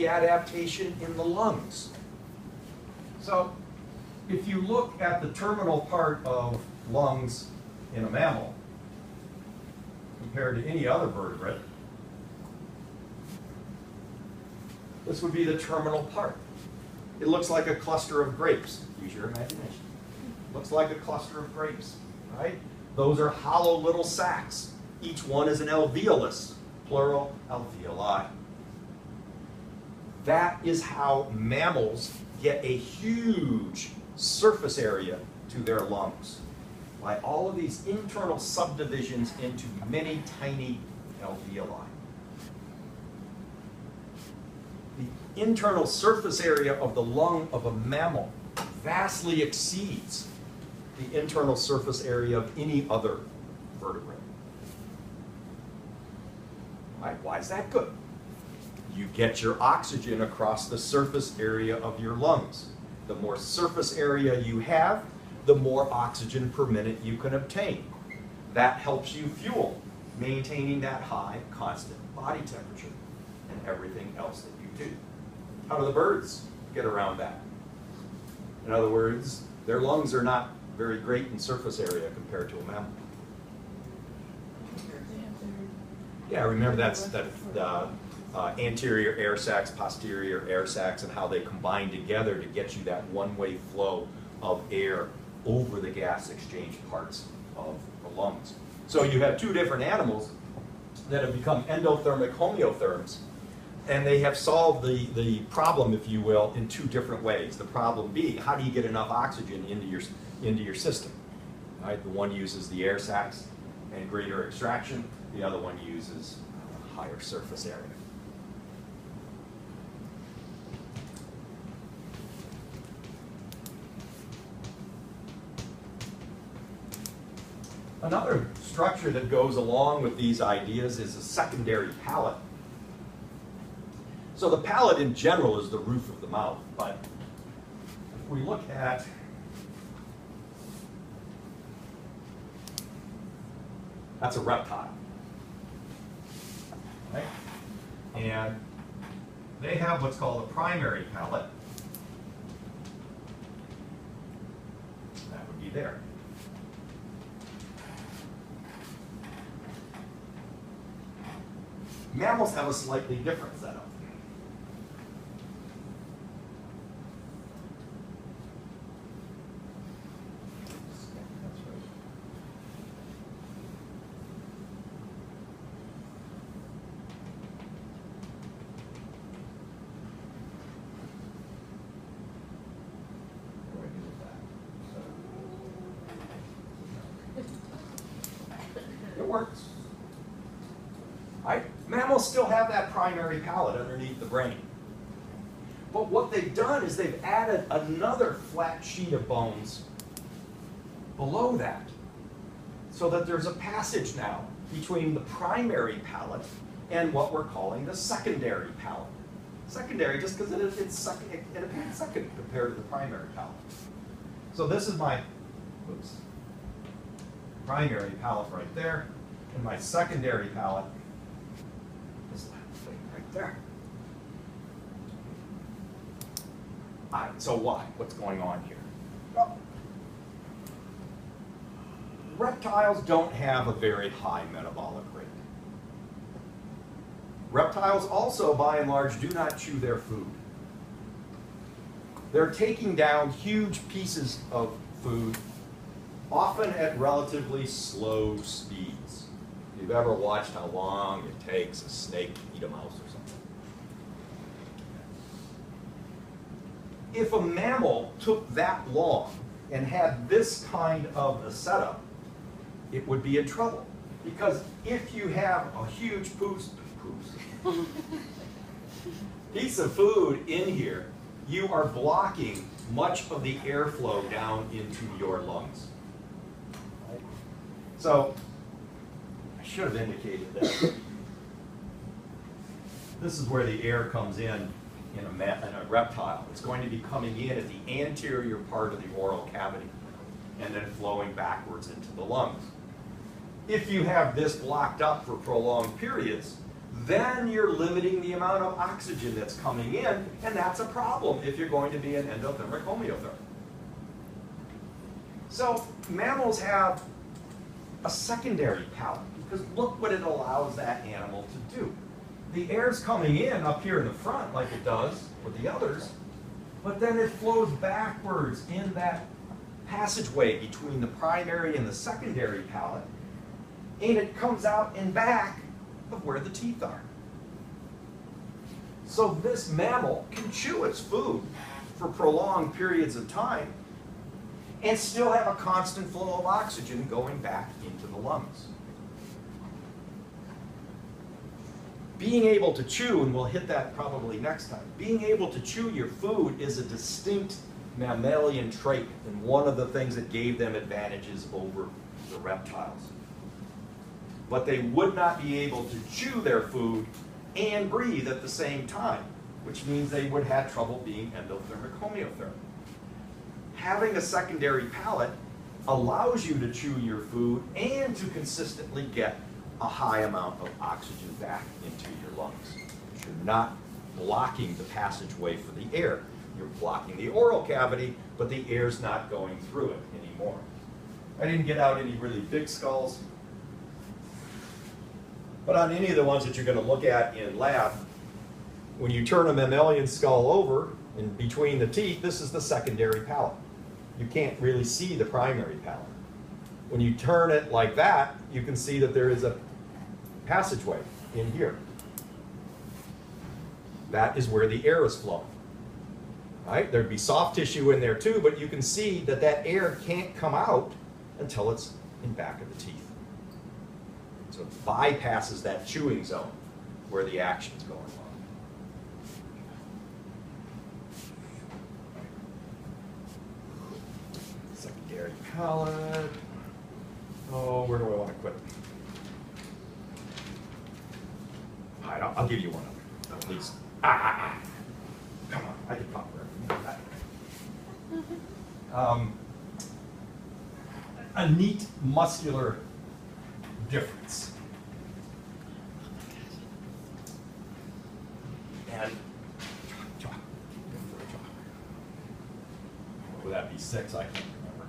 the adaptation in the lungs. So if you look at the terminal part of lungs in a mammal compared to any other vertebrate, this would be the terminal part. It looks like a cluster of grapes. Use your imagination. Looks like a cluster of grapes, right? Those are hollow little sacs. Each one is an alveolus, plural alveoli. That is how mammals get a huge surface area to their lungs, by all of these internal subdivisions into many tiny alveoli. The internal surface area of the lung of a mammal vastly exceeds the internal surface area of any other vertebrate. Right? Why is that good? You get your oxygen across the surface area of your lungs. The more surface area you have, the more oxygen per minute you can obtain. That helps you fuel, maintaining that high, constant body temperature and everything else that you do. How do the birds get around that? In other words, their lungs are not very great in surface area compared to a mammal. Yeah, remember that's anterior air sacs, posterior air sacs, and how they combine together to get you that one-way flow of air over the gas exchange parts of the lungs. So you have two different animals that have become endothermic homeotherms, and they have solved the problem, if you will, in two different ways. The problem being, how do you get enough oxygen into your system? Right? The one uses the air sacs and greater extraction. The other one uses higher surface area. Another structure that goes along with these ideas is a secondary palate. So the palate in general is the roof of the mouth, but if we look at that's a reptile. Right? And they have what's called a primary palate. That would be there. Mammals have a slightly different setup. It works. Right? Mammals still have that primary palate underneath the brain. But what they've done is they've added another flat sheet of bones below that, so that there's a passage now between the primary palate and what we're calling the secondary palate. Secondary just because it appears second compared to the primary palate. So this is my primary palate right there, and my secondary palate is that thing right there. All right, so why? What's going on here? Well, reptiles don't have a very high metabolic rate. Reptiles also, by and large, do not chew their food. They're taking down huge pieces of food, often at relatively slow speeds. If you've ever watched how long it takes a snake to eat a mouse or something. If a mammal took that long and had this kind of a setup, it would be in trouble. Because if you have a huge piece of food in here, you are blocking much of the airflow down into your lungs. Right? So, I should have indicated that. This is where the air comes in a reptile. It's going to be coming in at the anterior part of the oral cavity and then flowing backwards into the lungs. If you have this blocked up for prolonged periods, then you're limiting the amount of oxygen that's coming in, and that's a problem if you're going to be an endothermic homeotherm. So mammals have a secondary palate, because look what it allows that animal to do. The air's coming in up here in the front like it does with the others, but then it flows backwards in that passageway between the primary and the secondary palate, and it comes out and back of where the teeth are. So this mammal can chew its food for prolonged periods of time and still have a constant flow of oxygen going back into the lungs. Being able to chew, and we'll hit that probably next time, being able to chew your food is a distinct mammalian trait and one of the things that gave them advantages over the reptiles. But they would not be able to chew their food and breathe at the same time, which means they would have trouble being endothermic homeotherm. Having a secondary palate allows you to chew your food and to consistently get a high amount of oxygen back into your lungs. You're not blocking the passageway for the air. You're blocking the oral cavity, but the air's not going through it anymore. I didn't get out any really big skulls, but on any of the ones that you're going to look at in lab, when you turn a mammalian skull over, in between the teeth, this is the secondary palate. You can't really see the primary palate. When you turn it like that, you can see that there is a passageway in here. That is where the air is flowing. Right? There'd be soft tissue in there too, but you can see that that air can't come out until it's in back of the teeth. So it bypasses that chewing zone where the action's going on. Secondary palate. Oh, where do I want to quit? All right, I'll give you one other, at least. Come on, I can pop wherever. A neat muscular difference. And what would that be, 6? I can't remember.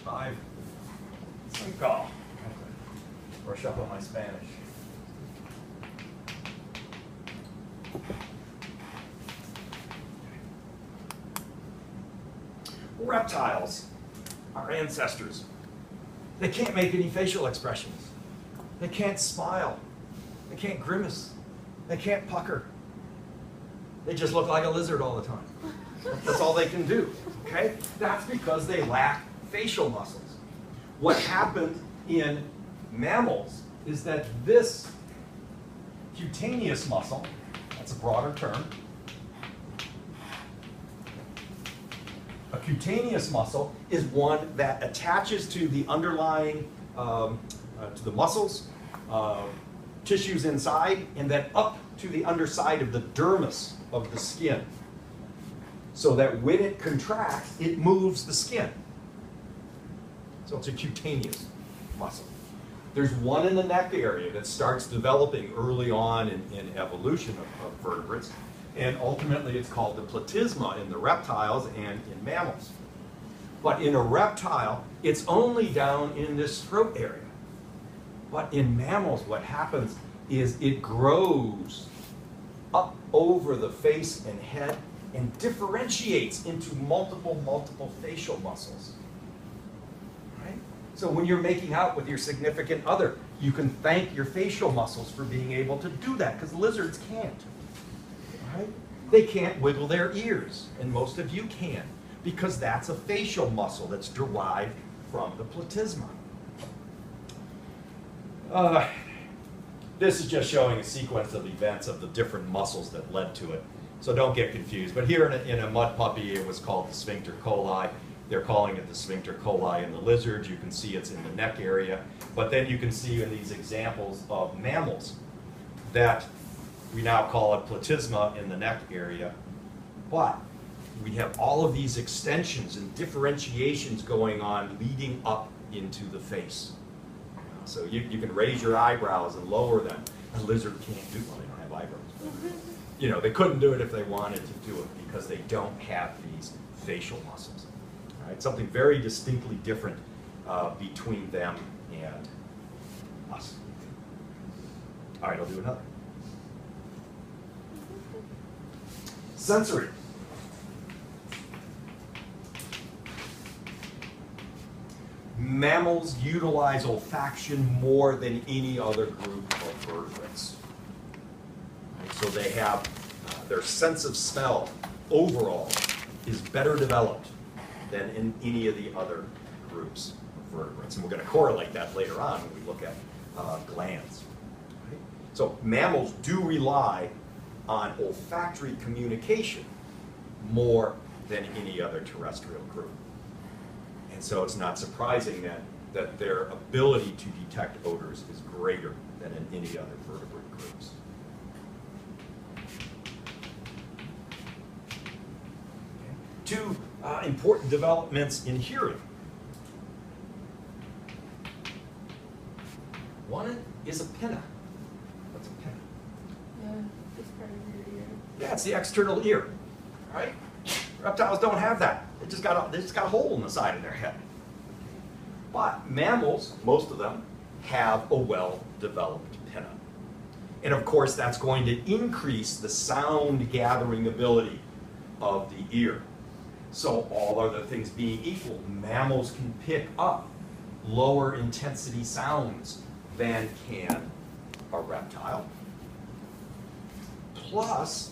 5. Cinco. Brush up on my Spanish. Reptiles, our ancestors, they can't make any facial expressions. They can't smile. They can't grimace. They can't pucker. They just look like a lizard all the time. That's all they can do, okay? That's because they lack facial muscles. What happened in mammals is that this cutaneous muscle, that's a broader term, a cutaneous muscle is one that attaches to the underlying, to the muscles, tissues inside, and then up to the underside of the dermis of the skin. So that when it contracts, it moves the skin. So it's a cutaneous muscle. There's one in the neck area that starts developing early on in evolution of vertebrates, and ultimately it's called the platysma in the reptiles and in mammals. But in a reptile, it's only down in this throat area. But in mammals, what happens is it grows up over the face and head and differentiates into multiple facial muscles. Right? So when you're making out with your significant other, you can thank your facial muscles for being able to do that, because lizards can't. Right? They can't wiggle their ears, and most of you can, because that's a facial muscle that's derived from the platysma. This is just showing a sequence of events of the different muscles that led to it. So don't get confused. But here in a mud puppy, it was called the sphincter coli. They're calling it the sphincter coli in the lizards. You can see it's in the neck area. But then you can see in these examples of mammals that we now call it platysma in the neck area. But we have all of these extensions and differentiations going on leading up into the face. So you can raise your eyebrows and lower them. A lizard can't do, well, they don't have eyebrows. You know, they couldn't do it if they wanted to do it because they don't have these facial muscles. All right, something very distinctly different between them and us. All right, I'll do another. Sensory. Mammals utilize olfaction more than any other group of vertebrates. Right, so they have their sense of smell overall is better developed than in any of the other groups of vertebrates. And we're going to correlate that later on when we look at glands. Right? So mammals do rely on olfactory communication more than any other terrestrial group. And so it's not surprising that their ability to detect odors is greater than in any other vertebrate groups. Okay. Two important developments in hearing. One is a pinna. What's a pinna? This part of your ear. Yeah, it's the external ear, right? Reptiles don't have that. They just got a hole in the side of their head. But mammals, most of them, have a well-developed pinna. And of course, that's going to increase the sound gathering ability of the ear. So all other things being equal, mammals can pick up lower intensity sounds than can a reptile. Plus,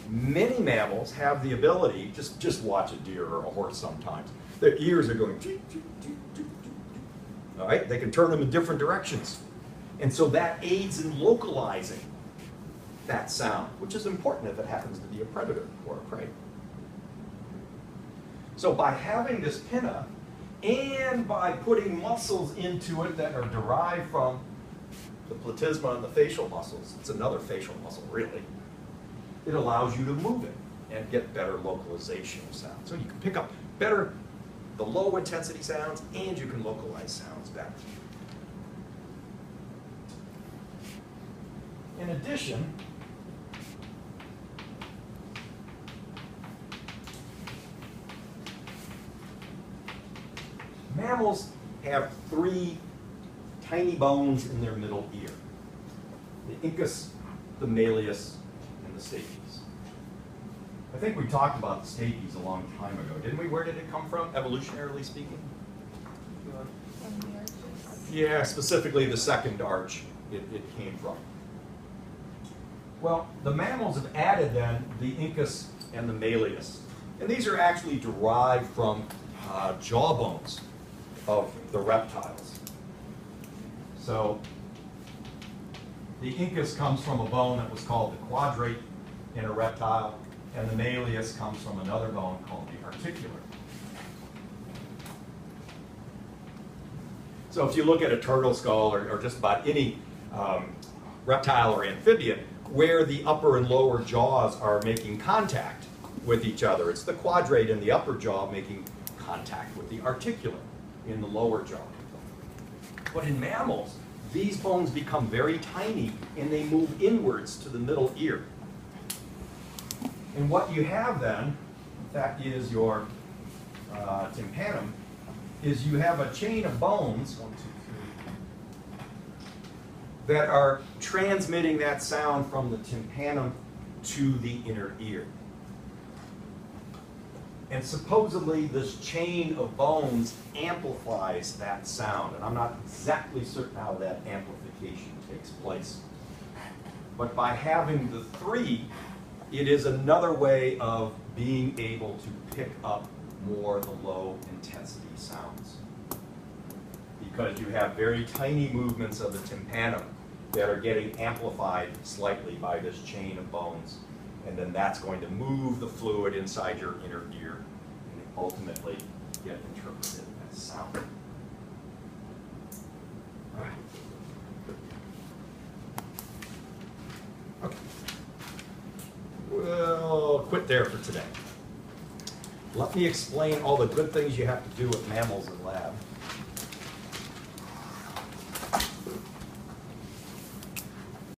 many mammals have the ability, just watch a deer or a horse sometimes, their ears are going, all right? They can turn them in different directions. And so that aids in localizing that sound, which is important if it happens to be a predator or a prey. So by having this pinna, and by putting muscles into it that are derived from the platysma and the facial muscles, it's another facial muscle really, it allows you to move it and get better localization of sound. So you can pick up better the low intensity sounds and you can localize sounds better. In addition, mammals have three tiny bones in their middle ear. The incus, the malleus, and the stapes. I think we talked about the stapes a long time ago, didn't we? Where did it come from, evolutionarily speaking? From the arches. Yeah, specifically the second arch it came from. Well, the mammals have added then the incus and the malleus. And these are actually derived from jaw bones of the reptiles. So the incus comes from a bone that was called the quadrate in a reptile, and the malleus comes from another bone called the articular. So if you look at a turtle skull or just about any reptile or amphibian, where the upper and lower jaws are making contact with each other, it's the quadrate in the upper jaw making contact with the articular in the lower jaw. But in mammals, these bones become very tiny and they move inwards to the middle ear. And what you have then, that is your tympanum, is you have a chain of bones, 1, 2, 3, that are transmitting that sound from the tympanum to the inner ear. And supposedly this chain of bones amplifies that sound. And I'm not exactly certain how that amplification takes place. But by having the three, it is another way of being able to pick up more of the low intensity sounds. Because you have very tiny movements of the tympanum that are getting amplified slightly by this chain of bones. And then that's going to move the fluid inside your inner ear and ultimately get interpreted as sound. All right. Okay. We'll quit there for today. Let me explain all the good things you have to do with mammals in lab.